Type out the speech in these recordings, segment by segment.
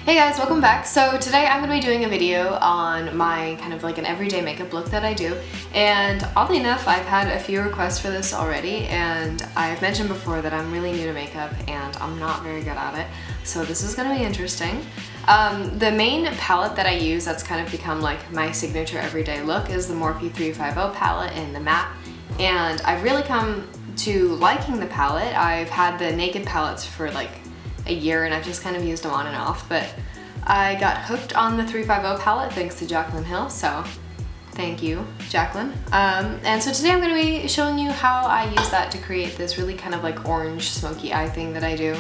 Hey guys, welcome back. So today I'm going to be doing a video on my kind of like an everyday makeup look that I do, and oddly enough I've had a few requests for this already, and I've mentioned before that I'm really new to makeup and I'm not very good at it, so this is going to be interesting. The main palette that I use that's kind of become like my signature everyday look is the Morphe 35O palette in the matte, and I've really come to liking the palette. I've had the naked palettes for like a year and I've just kind of used them on and off, but I got hooked on the 35O palette thanks to Jaclyn Hill, so thank you, Jaclyn. And so today I'm going to be showing you how I use that to create this really kind of like orange smoky eye thing that I do.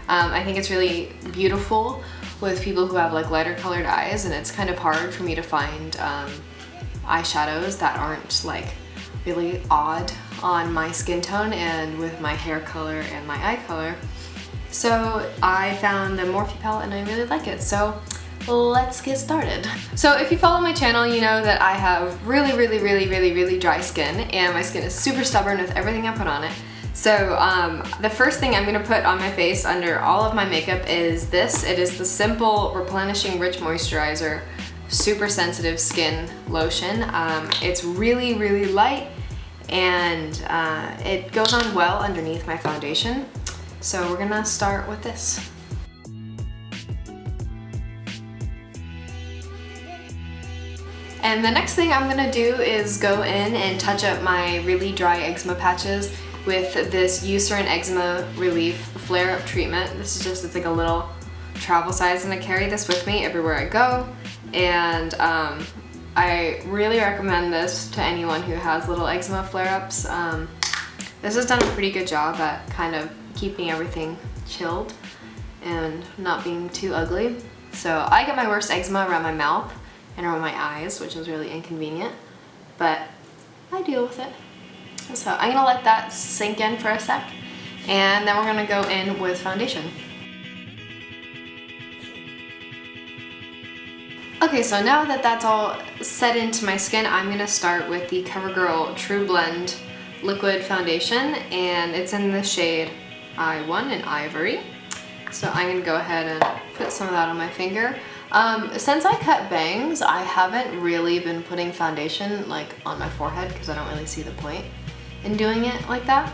I think it's really beautiful with people who have like lighter colored eyes, and it's kind of hard for me to find eyeshadows that aren't like really odd on my skin tone and with my hair color and my eye color. So I found the Morphe palette and I really like it, so let's get started. So if you follow my channel, you know that I have really dry skin, and my skin is super stubborn with everything I put on it. So the first thing I'm going to put on my face under all of my makeup is this. It is the Simple Replenishing Rich Moisturizer Super Sensitive Skin Lotion. It's really light, and it goes on well underneath my foundation. So we're gonna start with this. And the next thing I'm gonna do is go in and touch up my really dry eczema patches with this Eucerin Eczema Relief Flare Up Treatment. This is just, it's like a little travel size, and I carry this with me everywhere I go. And I really recommend this to anyone who has little eczema flare-ups. This has done a pretty good job at kind of keeping everything chilled and not being too ugly. So I get my worst eczema around my mouth and around my eyes, which is really inconvenient, but I deal with it. So I'm gonna let that sink in for a sec, and then we're gonna go in with foundation. Okay, so now that that's all set into my skin, I'm gonna start with the CoverGirl True Blend Liquid Foundation, and it's in the shade I1 in Ivory. So I'm gonna go ahead and put some of that on my finger. Since I cut bangs, I haven't really been putting foundation like on my forehead because I don't really see the point in doing it like that.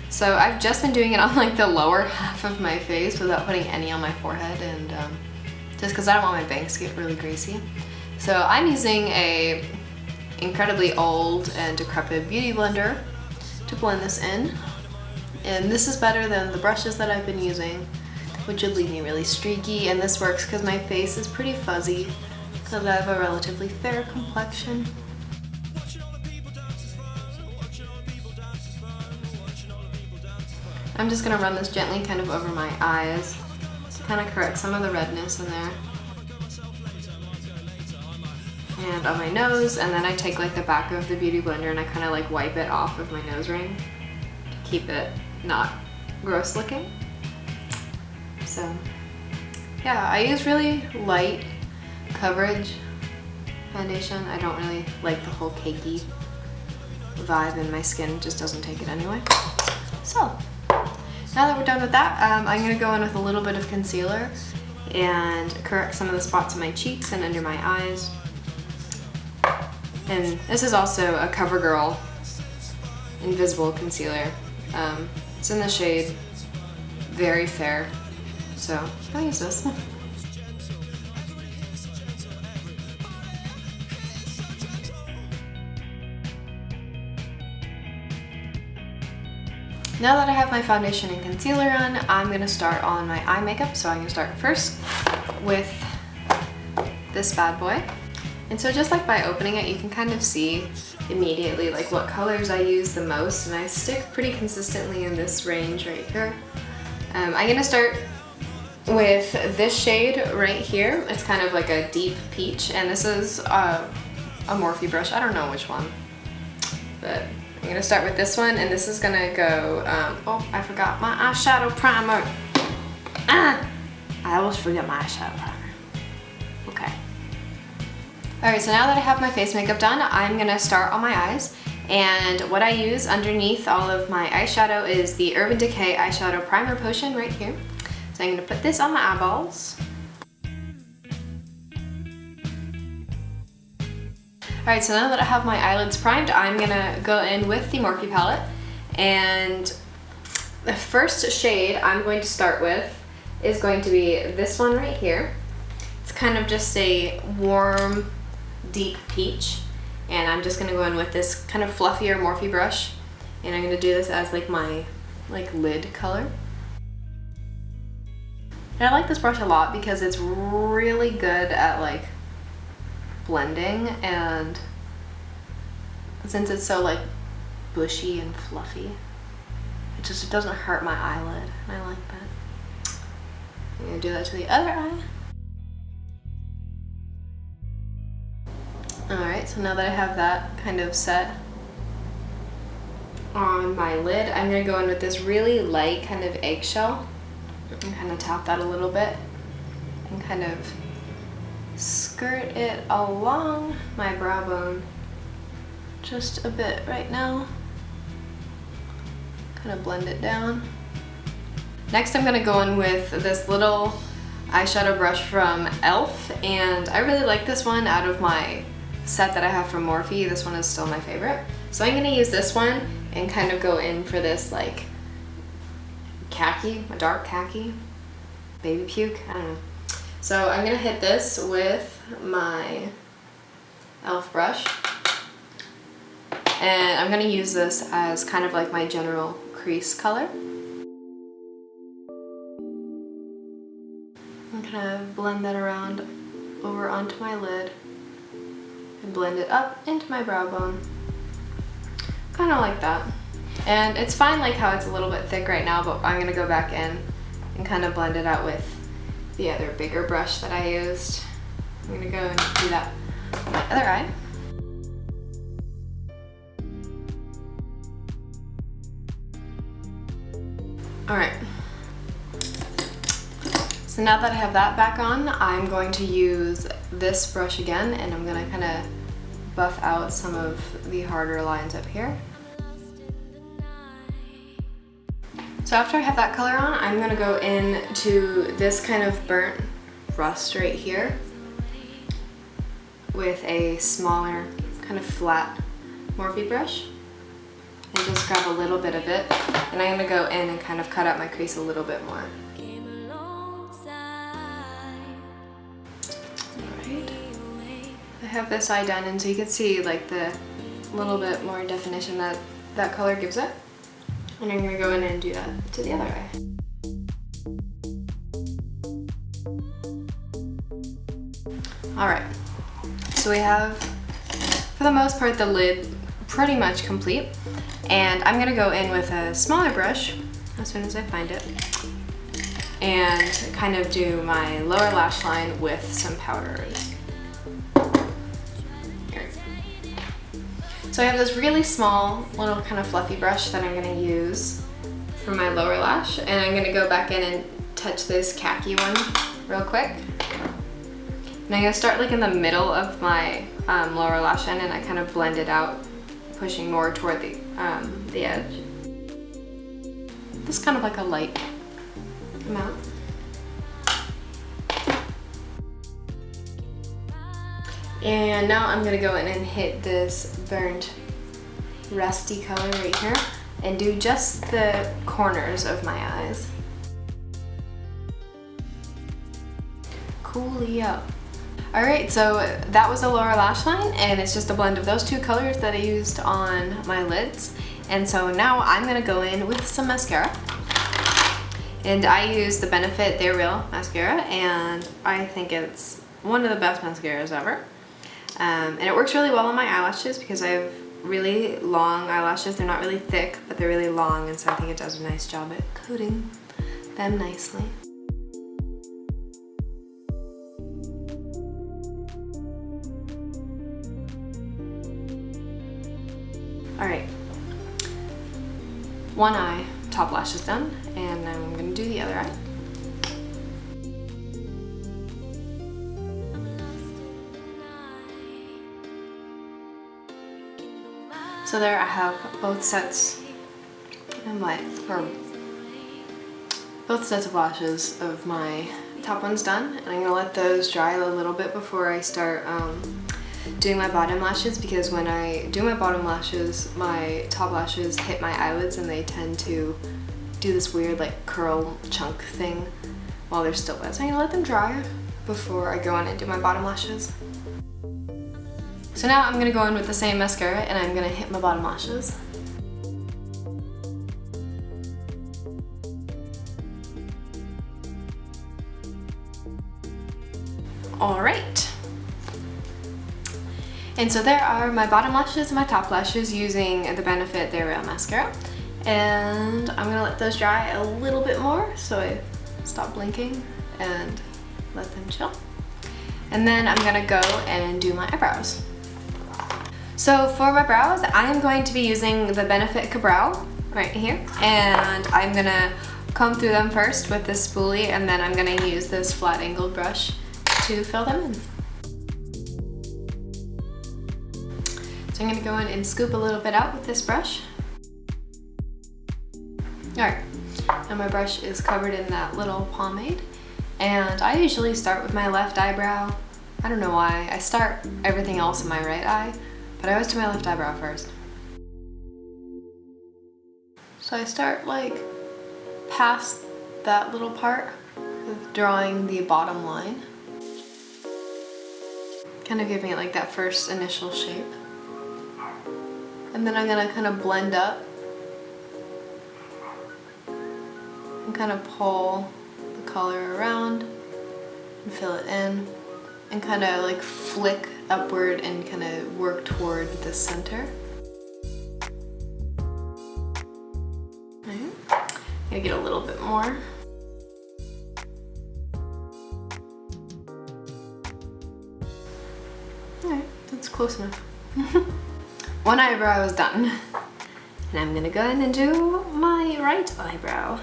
So I've just been doing it on like the lower half of my face without putting any on my forehead, and just because I don't want my bangs to get really greasy. So I'm using a incredibly old and decrepit beauty blender to blend this in. And this is better than the brushes that I've been using, which would leave me really streaky, and this works because my face is pretty fuzzy because I have a relatively fair complexion. I'm just going to run this gently kind of over my eyes to kind of correct some of the redness in there. And on my nose, and then I take like the back of the beauty blender and I kind of like wipe it off of my nose ring to keep it not gross looking. So yeah, I use really light coverage foundation. I don't really like the whole cakey vibe, and my skin just doesn't take it anyway. So now that we're done with that, I'm going to go in with a little bit of concealer and correct some of the spots on my cheeks and under my eyes. And this is also a CoverGirl Invisible Concealer. It's in the shade Very Fair, so I'll use this. Now that I have my foundation and concealer on, I'm going to start on my eye makeup. So I'm going to start first with this bad boy. And so just like by opening it, you can kind of see immediately like what colors I use the most, and I stick pretty consistently in this range right here. I'm going to start with this shade right here. It's kind of like a deep peach, and this is a Morphe brush. I don't know which one, but I'm gonna start with this one, and this is gonna go, oh, I forgot my eyeshadow primer. I always forget my eyeshadow primer. Okay. Alright, so now that I have my face makeup done, I'm gonna start on my eyes. And what I use underneath all of my eyeshadow is the Urban Decay Eyeshadow Primer Potion right here. So I'm gonna put this on my eyeballs. Alright, so now that I have my eyelids primed, I'm gonna go in with the Morphe palette. And the first shade I'm going to start with is going to be this one right here. It's kind of just a warm, deep peach. And I'm just gonna go in with this kind of fluffier Morphe brush. And I'm gonna do this as like my lid color. And I like this brush a lot because it's really good at like blending, and since it's so like bushy and fluffy, it doesn't hurt my eyelid, and I like that. I'm gonna do that to the other eye. Alright, so now that I have that kind of set on my lid, I'm gonna go in with this really light kind of eggshell and kind of tap that a little bit and kind of skirt it along my brow bone just a bit right now. Kind of blend it down. Next I'm gonna go in with this little eyeshadow brush from e.l.f. and I really like this one out of my set that I have from Morphe. This one is still my favorite. So I'm gonna use this one and kind of go in for this like khaki, a dark khaki, baby puke, I don't know. So I'm gonna hit this with my e.l.f. brush, and I'm gonna use this as kind of like my general crease color. I'm gonna blend that around over onto my lid and blend it up into my brow bone. Kind of like that. And it's fine like how it's a little bit thick right now, but I'm gonna go back in and kind of blend it out with the other bigger brush that I used. I'm gonna go and do that on my other eye. Alright. So now that I have that back on, I'm going to use this brush again, and I'm gonna kind of buff out some of the harder lines up here. So after I have that color on, I'm gonna go into this kind of burnt rust right here with a smaller, kind of flat Morphe brush, and just grab a little bit of it. And I'm gonna go in and kind of cut out my crease a little bit more. Alright. I have this eye done, and so you can see like the little bit more definition that that color gives it. And I'm gonna go in and do that to the other eye. Alright, so we have, for the most part, the lid pretty much complete. And I'm gonna go in with a smaller brush as soon as I find it and kind of do my lower lash line with some powders. So I have this really small, little kind of fluffy brush that I'm gonna use for my lower lash, and I'm gonna go back in and touch this khaki one real quick. And I'm gonna start like in the middle of my lower lash end, and I kind of blend it out, pushing more toward the edge. Just kind of like a light amount. And now I'm gonna go in and hit this burnt rusty color right here and do just the corners of my eyes. Coolio. Alright, so that was the lower lash line, and it's just a blend of those two colors that I used on my lids. And so now I'm gonna go in with some mascara. And I use the Benefit They're Real mascara, and I think it's one of the best mascaras ever. And it works really well on my eyelashes because I have really long eyelashes. They're not really thick, but they're really long, and so I think it does a nice job at coating them nicely. Alright, one eye top lash is done, and now I'm gonna do the other eye. So there I have both sets both sets of lashes of my top ones done, and I'm gonna let those dry a little bit before I start doing my bottom lashes, because when I do my bottom lashes, my top lashes hit my eyelids and they tend to do this weird like curl chunk thing while they're still wet. So I'm gonna let them dry before I go on and do my bottom lashes. So now I'm gonna go in with the same mascara and I'm gonna hit my bottom lashes. All right. And so there are my bottom lashes and my top lashes using the Benefit They're Real mascara. And I'm gonna let those dry a little bit more, so I stop blinking and let them chill. And then I'm gonna go and do my eyebrows. So for my brows, I am going to be using the Benefit Brow right here, and I'm gonna comb through them first with this spoolie, and then I'm gonna use this flat angled brush to fill them in. So I'm gonna go in and scoop a little bit out with this brush. Alright, and my brush is covered in that little pomade, and I usually start with my left eyebrow. I don't know why, I start everything else in my right eye, but I always do my left eyebrow first. So I start like past that little part with drawing the bottom line, kind of giving it like that first initial shape. And then I'm gonna kind of blend up and kind of pull the color around and fill it in and kind of like flick upward and kind of work toward the center. I'm gonna get a little bit more. Alright, that's close enough. One eyebrow is done. And I'm gonna go in and do my right eyebrow.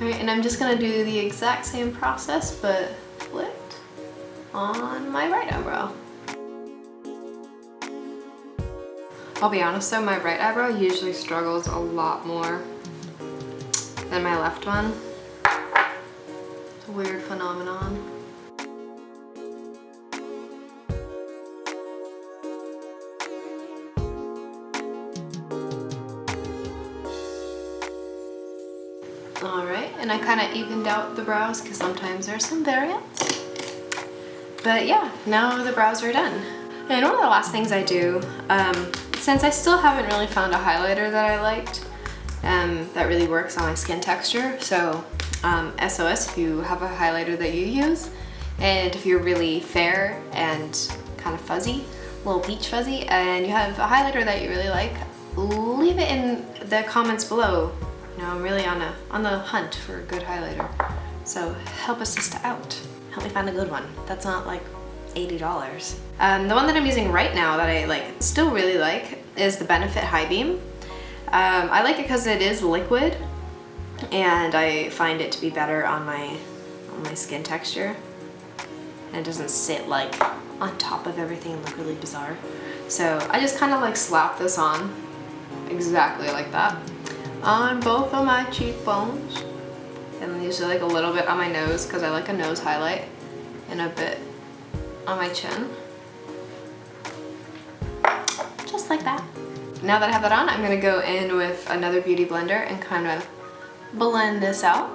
Alright, and I'm just gonna do the exact same process but flipped on my right eyebrow. I'll be honest though, my right eyebrow usually struggles a lot more than my left one. It's a weird phenomenon. Alright, and I kind of evened out the brows because sometimes there's some variance. But yeah, now the brows are done. And one of the last things I do, since I still haven't really found a highlighter that I liked, that really works on my skin texture, so SOS if you have a highlighter that you use, and if you're really fair and kind of fuzzy, a little peach fuzzy, and you have a highlighter that you really like, leave it in the comments below. You know, I'm really on the hunt for a good highlighter, so help a sister out. Help me find a good one that's not like $80. The one that I'm using right now that I still really like is the Benefit High Beam. I like it because it is liquid and I find it to be better on my skin texture, and it doesn't sit like on top of everything and look really bizarre. So I just kind of like slap this on exactly like that on both of my cheekbones, and usually like a little bit on my nose because I like a nose highlight, and a bit on my chin. Just like that. Now that I have that on, I'm gonna go in with another beauty blender and kind of blend this out.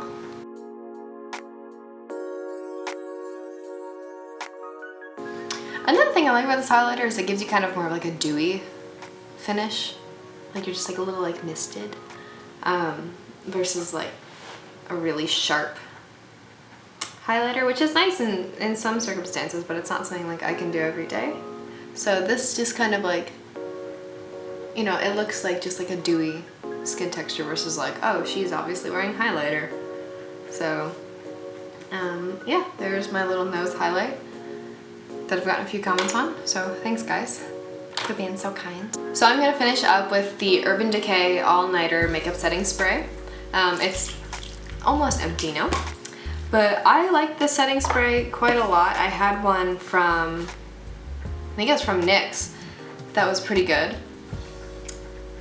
Another thing I like about this highlighter is it gives you kind of more of like a dewy finish. Like you're just like a little like misted. Versus like a really sharp highlighter, which is nice in some circumstances, but it's not something like I can do every day. So this just kind of like, you know, it looks like just like a dewy skin texture versus like, oh, she's obviously wearing highlighter. So yeah, there's my little nose highlight that I've gotten a few comments on, so thanks guys. for being so kind. So I'm gonna finish up with the Urban Decay All Nighter Makeup Setting Spray. It's almost empty now, but I like this setting spray quite a lot. I had one from, I think it was from NYX, that was pretty good.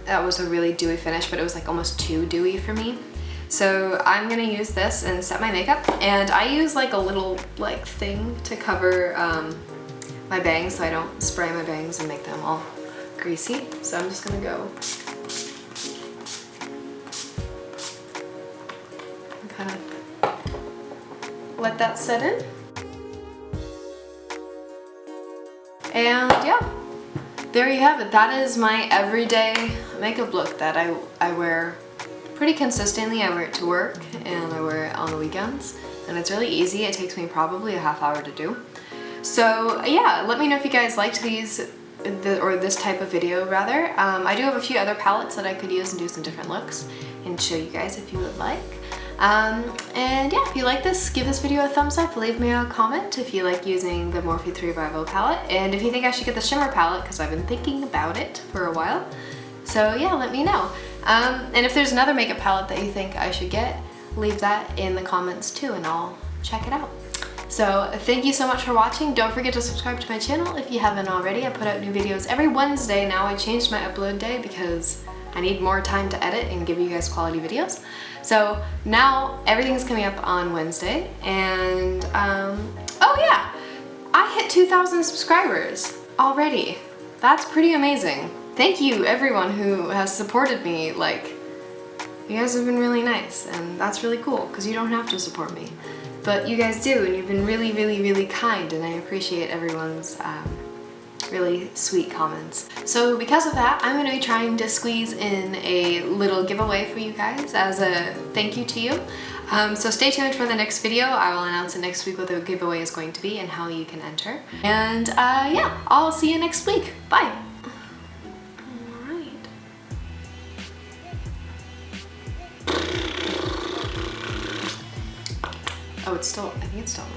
That was a really dewy finish, but it was like almost too dewy for me. So I'm gonna use this and set my makeup, and I use like a little like thing to cover my bangs so I don't spray my bangs and make them all greasy. So I'm just gonna go and kind of let that set in. And yeah, there you have it. That is my everyday makeup look that I wear pretty consistently. I wear it to work and I wear it on the weekends, and it's really easy. It takes me probably a half hour to do. So yeah, let me know if you guys liked these, or this type of video rather. I do have a few other palettes that I could use and do some different looks and show you guys if you would like. And yeah, if you like this, give this video a thumbs up, leave me a comment if you like using the Morphe 35O palette, and if you think I should get the shimmer palette, because I've been thinking about it for a while. So yeah, let me know. And if there's another makeup palette that you think I should get, leave that in the comments too and I'll check it out. So thank you so much for watching. Don't forget to subscribe to my channel if you haven't already. I put out new videos every Wednesday now. I changed my upload day because I need more time to edit and give you guys quality videos. So now everything's coming up on Wednesday, and oh yeah, I hit 2,000 subscribers already. That's pretty amazing. Thank you everyone who has supported me. Like, you guys have been really nice, and that's really cool because you don't have to support me, but you guys do, and you've been really, really, really kind, and I appreciate everyone's really sweet comments. So because of that, I'm going to be trying to squeeze in a little giveaway for you guys as a thank you to you. So stay tuned for the next video. I will announce it next week what the giveaway is going to be and how you can enter. And yeah, I'll see you next week. Bye! Alright. Oh, it's still, I think it's still on.